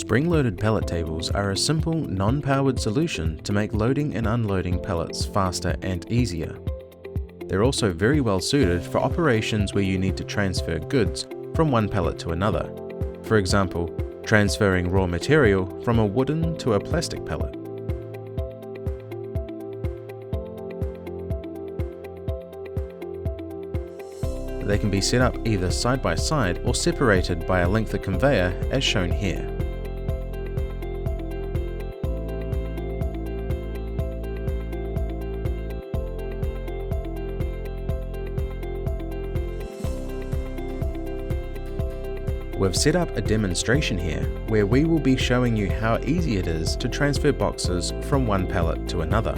Spring-loaded pallet tables are a simple, non-powered solution to make loading and unloading pallets faster and easier. They're also very well suited for operations where you need to transfer goods from one pallet to another. For example, transferring raw material from a wooden to a plastic pallet. They can be set up either side by side or separated by a length of conveyor as shown here. We've set up a demonstration here where we will be showing you how easy it is to transfer boxes from one pallet to another.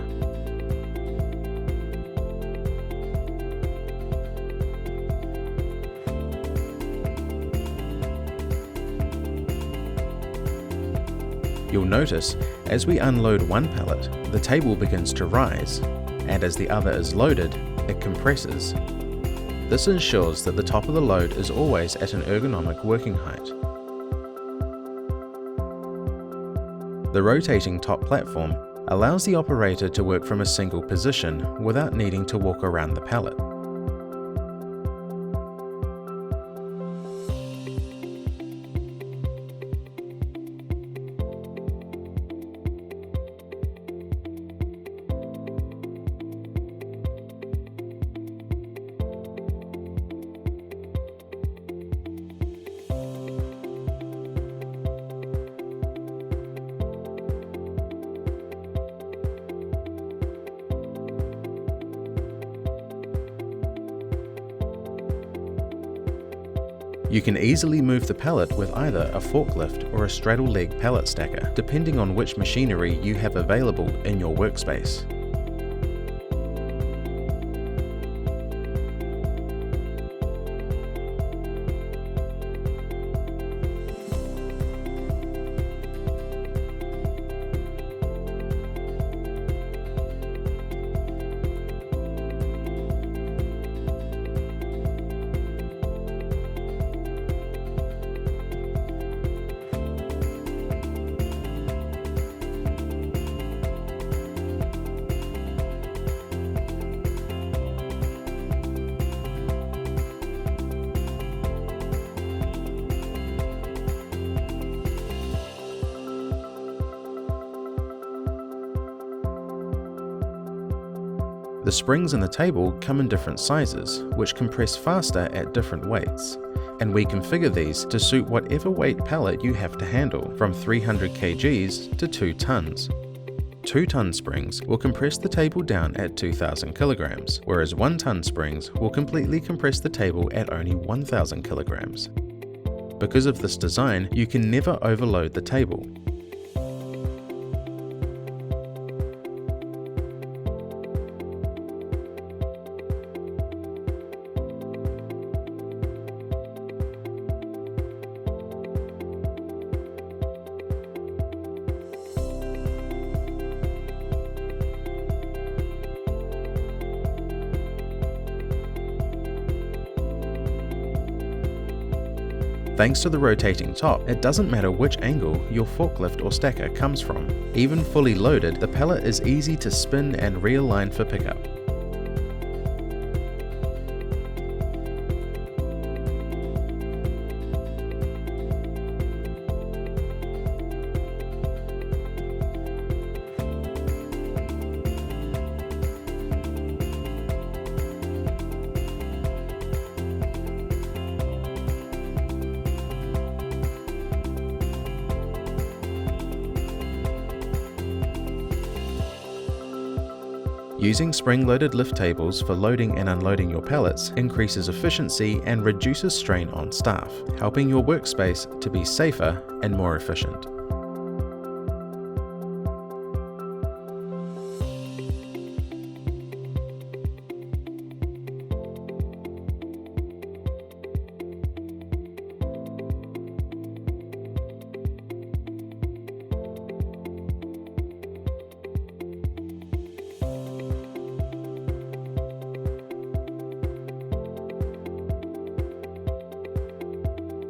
You'll notice, as we unload one pallet, the table begins to rise, and as the other is loaded, it compresses. This ensures that the top of the load is always at an ergonomic working height. The rotating top platform allows the operator to work from a single position without needing to walk around the pallet. You can easily move the pallet with either a forklift or a straddle leg pallet stacker, depending on which machinery you have available in your workspace. The springs in the table come in different sizes, which compress faster at different weights, and we configure these to suit whatever weight pallet you have to handle, from 300 kgs to 2 tons. 2-ton springs will compress the table down at 2,000 kilograms, whereas 1-ton springs will completely compress the table at only 1,000 kilograms. Because of this design, you can never overload the table. Thanks to the rotating top, it doesn't matter which angle your forklift or stacker comes from. Even fully loaded, the pallet is easy to spin and realign for pickup. Using spring-loaded lift tables for loading and unloading your pallets increases efficiency and reduces strain on staff, helping your workspace to be safer and more efficient.